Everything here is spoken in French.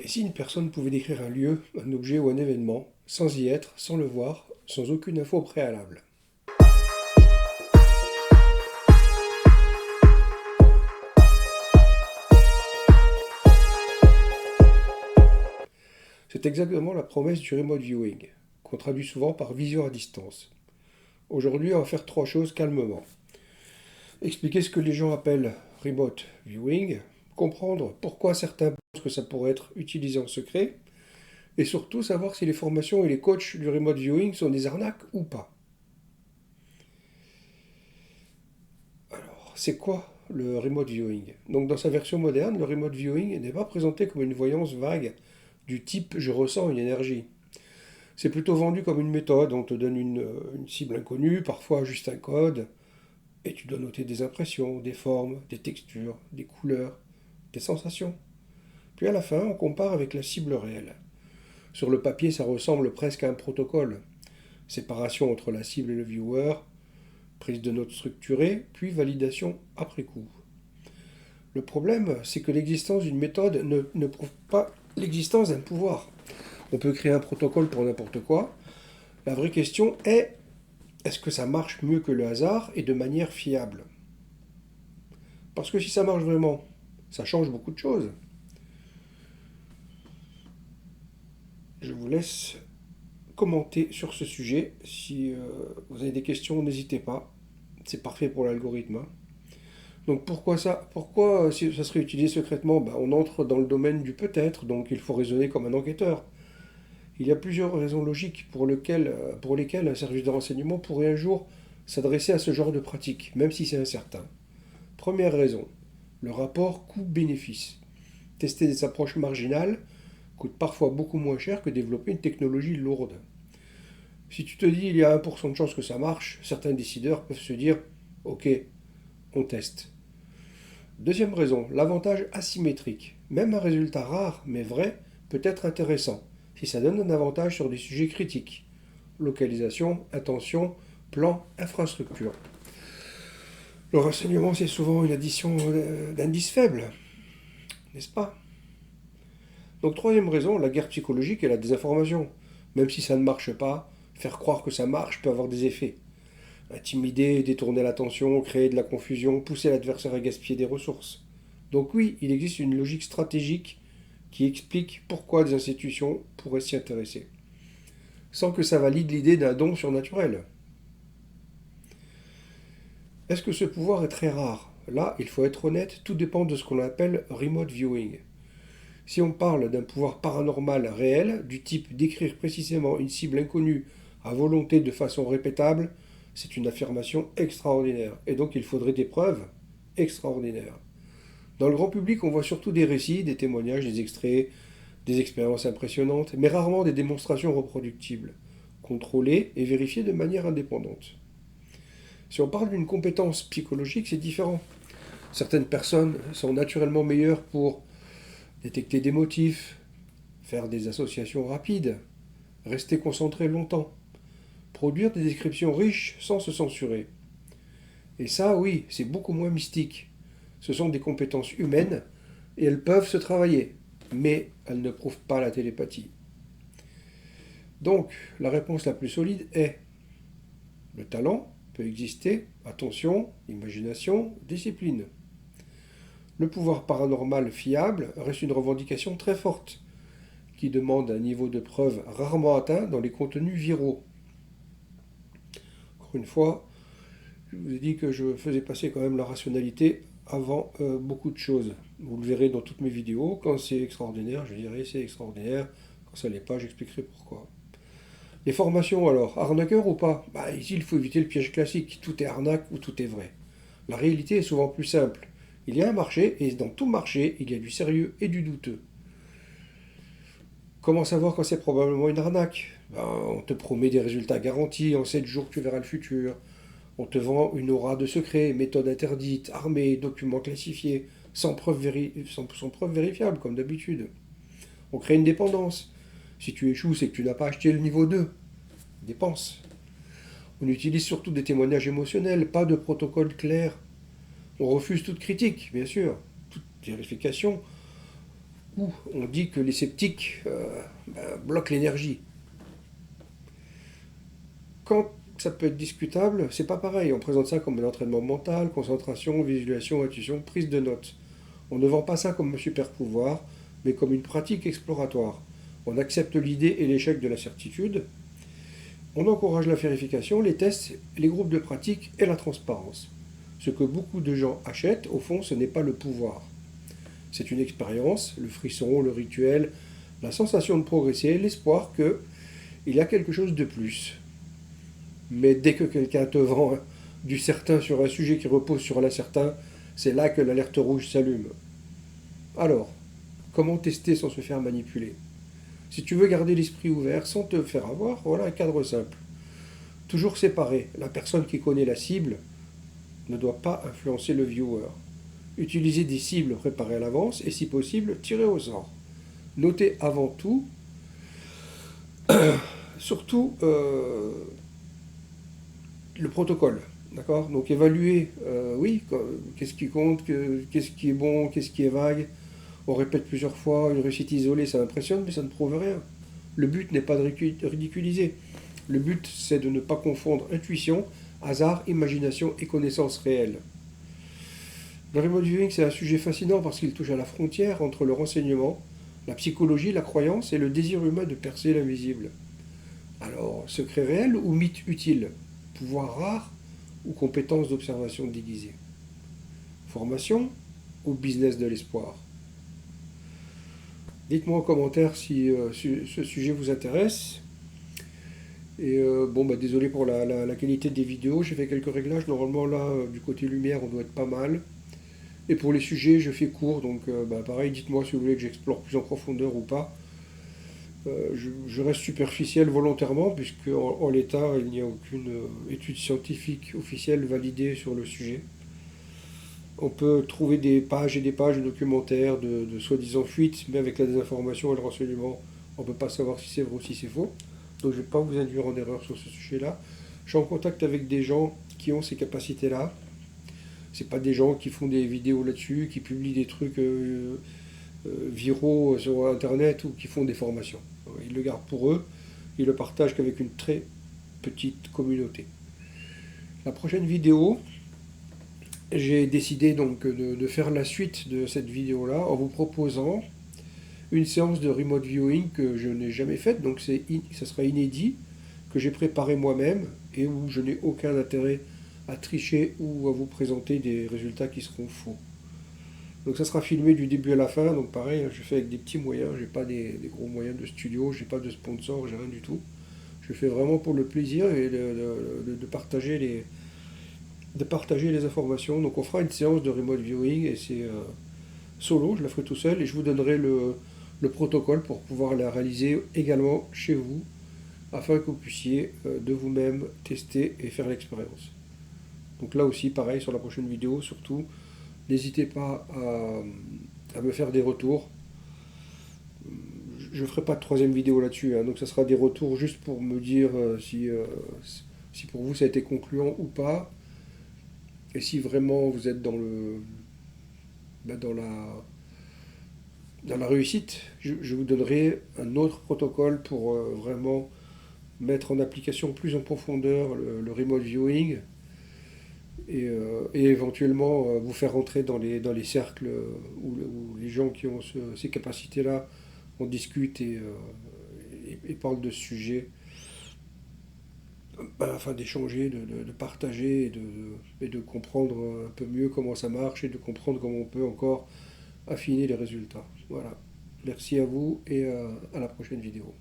Et si une personne pouvait décrire un lieu, un objet ou un événement, sans y être, sans le voir, sans aucune info préalable? C'est exactement la promesse du remote viewing, qu'on traduit souvent par vision à distance. Aujourd'hui, on va faire trois choses calmement. Expliquer ce que les gens appellent remote viewing, comprendre pourquoi certains pensent que ça pourrait être utilisé en secret, et surtout savoir si les formations et les coachs du remote viewing sont des arnaques ou pas. Alors, c'est quoi le remote viewing? Donc dans sa version moderne, le remote viewing n'est pas présenté comme une voyance vague du type je ressens une énergie. C'est plutôt vendu comme une méthode, on te donne une cible inconnue, parfois juste un code, et tu dois noter des impressions, des formes, des textures, des couleurs, des sensations. Puis à la fin, on compare avec la cible réelle. Sur le papier, ça ressemble presque à un protocole. Séparation entre la cible et le viewer, prise de notes structurée, puis validation après coup. Le problème, c'est que l'existence d'une méthode ne prouve pas l'existence d'un pouvoir. On peut créer un protocole pour n'importe quoi. La vraie question est-ce que ça marche mieux que le hasard et de manière fiable? Parce que si ça marche vraiment, ça change beaucoup de choses. Je vous laisse commenter sur ce sujet. Si vous avez des questions, n'hésitez pas. C'est parfait pour l'algorithme, hein. Donc pourquoi ça? Pourquoi si ça serait utilisé secrètement? On entre dans le domaine du peut-être, donc il faut raisonner comme un enquêteur. Il y a plusieurs raisons logiques pour lesquelles un service de renseignement pourrait un jour s'adresser à ce genre de pratique, même si c'est incertain. Première raison, le rapport coût-bénéfice. Tester des approches marginales coûte parfois beaucoup moins cher que développer une technologie lourde. Si tu te dis il y a 1% de chance que ça marche, certains décideurs peuvent se dire ok, on teste. Deuxième raison, l'avantage asymétrique. Même un résultat rare mais vrai peut être intéressant si ça donne un avantage sur des sujets critiques. Localisation, intention, plan, infrastructure. Le renseignement, c'est souvent une addition d'indices faibles, n'est-ce pas? Donc troisième raison, la guerre psychologique et la désinformation. Même si ça ne marche pas, faire croire que ça marche peut avoir des effets. Intimider, détourner l'attention, créer de la confusion, pousser l'adversaire à gaspiller des ressources. Donc oui, il existe une logique stratégique qui explique pourquoi des institutions pourraient s'y intéresser, sans que ça valide l'idée d'un don surnaturel. Est-ce que ce pouvoir est très rare? Là, il faut être honnête, tout dépend de ce qu'on appelle remote viewing. Si on parle d'un pouvoir paranormal réel, du type d'écrire précisément une cible inconnue à volonté de façon répétable, c'est une affirmation extraordinaire. Et donc il faudrait des preuves extraordinaires. Dans le grand public, on voit surtout des récits, des témoignages, des extraits, des expériences impressionnantes, mais rarement des démonstrations reproductibles, contrôlées et vérifiées de manière indépendante. Si on parle d'une compétence psychologique, c'est différent. Certaines personnes sont naturellement meilleures pour détecter des motifs, faire des associations rapides, rester concentré longtemps, produire des descriptions riches sans se censurer. Et ça, oui, c'est beaucoup moins mystique. Ce sont des compétences humaines et elles peuvent se travailler, mais elles ne prouvent pas la télépathie. Donc, la réponse la plus solide est le talent peut exister, attention, imagination, discipline. Le pouvoir paranormal fiable reste une revendication très forte, qui demande un niveau de preuve rarement atteint dans les contenus viraux. Encore une fois, je vous ai dit que je faisais passer quand même la rationalité avant beaucoup de choses. Vous le verrez dans toutes mes vidéos. Quand c'est extraordinaire, je dirai c'est extraordinaire. Quand ça l'est pas, j'expliquerai pourquoi. Les formations alors, arnaqueur ou pas? Ici, il faut éviter le piège classique. Tout est arnaque ou tout est vrai. La réalité est souvent plus simple. Il y a un marché et dans tout marché, il y a du sérieux et du douteux. Comment savoir quand c'est probablement une arnaque? On te promet des résultats garantis, en 7 jours tu verras le futur. On te vend une aura de secret, méthode interdite, armée, documents classifiés, sans preuve vérifiable, comme d'habitude. On crée une dépendance. Si tu échoues, c'est que tu n'as pas acheté le niveau 2. Dépense. On utilise surtout des témoignages émotionnels, pas de protocole clair. On refuse toute critique, bien sûr, toute vérification, beaucoup ont dit que les sceptiques bloquent l'énergie. Quand ça peut être discutable, c'est pas pareil. On présente ça comme un entraînement mental, concentration, visualisation, intuition, prise de notes. On ne vend pas ça comme un super pouvoir, mais comme une pratique exploratoire. On accepte l'idée et l'échec de la certitude. On encourage la vérification, les tests, les groupes de pratique et la transparence. Ce que beaucoup de gens achètent, au fond, ce n'est pas le pouvoir. C'est une expérience, le frisson, le rituel, la sensation de progresser, l'espoir qu'il y a quelque chose de plus. Mais dès que quelqu'un te vend du certain sur un sujet qui repose sur l'incertain, c'est là que l'alerte rouge s'allume. Alors, comment tester sans se faire manipuler? Si tu veux garder l'esprit ouvert sans te faire avoir, voilà un cadre simple. Toujours séparé. La personne qui connaît la cible ne doit pas influencer le viewer. Utilisez des cibles préparées à l'avance et si possible, tirez au sort. Notez avant tout, surtout le protocole. D'accord. Donc évaluer, oui, qu'est-ce qui compte, qu'est-ce qui est bon, qu'est-ce qui est vague. On répète plusieurs fois, une réussite isolée, ça impressionne, mais ça ne prouve rien. Le but n'est pas de ridiculiser. Le but, c'est de ne pas confondre intuition, hasard, imagination et connaissance réelle. Le remote viewing, c'est un sujet fascinant parce qu'il touche à la frontière entre le renseignement, la psychologie, la croyance et le désir humain de percer l'invisible. Alors, secret réel ou mythe utile? Pouvoir rare ou compétence d'observation déguisée? Formation ou business de l'espoir? Dites-moi en commentaire si ce sujet vous intéresse. Et désolé pour la qualité des vidéos, j'ai fait quelques réglages. Normalement là, du côté lumière, on doit être pas mal. Et pour les sujets, je fais court, donc pareil, dites-moi si vous voulez que j'explore plus en profondeur ou pas. Je reste superficiel volontairement, puisque en l'état, il n'y a aucune étude scientifique officielle validée sur le sujet. On peut trouver des pages et des pages de documentaires de soi-disant fuites, mais avec la désinformation et le renseignement, on ne peut pas savoir si c'est vrai ou si c'est faux. Donc je ne vais pas vous induire en erreur sur ce sujet-là. Je suis en contact avec des gens qui ont ces capacités-là. C'est pas des gens qui font des vidéos là-dessus, qui publient des trucs viraux sur Internet ou qui font des formations. Ils le gardent pour eux, ils le partagent qu'avec une très petite communauté. La prochaine vidéo, j'ai décidé donc de faire la suite de cette vidéo-là en vous proposant une séance de remote viewing que je n'ai jamais faite, donc ça sera inédit, que j'ai préparé moi-même et où je n'ai aucun intérêt à tricher ou à vous présenter des résultats qui seront faux. Donc ça sera filmé du début à la fin, donc pareil, je fais avec des petits moyens, j'ai pas des gros moyens de studio, j'ai pas de sponsor, j'ai rien du tout. Je fais vraiment pour le plaisir et de partager les informations. Donc on fera une séance de remote viewing et c'est solo, je la ferai tout seul et je vous donnerai le protocole pour pouvoir la réaliser également chez vous afin que vous puissiez de vous-même tester et faire l'expérience. Donc là aussi, pareil, sur la prochaine vidéo, surtout, n'hésitez pas à me faire des retours. Je ne ferai pas de troisième vidéo là-dessus, hein, donc ça sera des retours juste pour me dire si pour vous ça a été concluant ou pas, et si vraiment vous êtes dans la réussite, je vous donnerai un autre protocole pour vraiment mettre en application plus en profondeur le remote viewing et éventuellement vous faire rentrer dans les cercles où les gens qui ont ces capacités-là on discute et parle de ce sujet afin d'échanger, de partager et de comprendre un peu mieux comment ça marche et de comprendre comment on peut encore affiner les résultats. Voilà. Merci à vous et à la prochaine vidéo.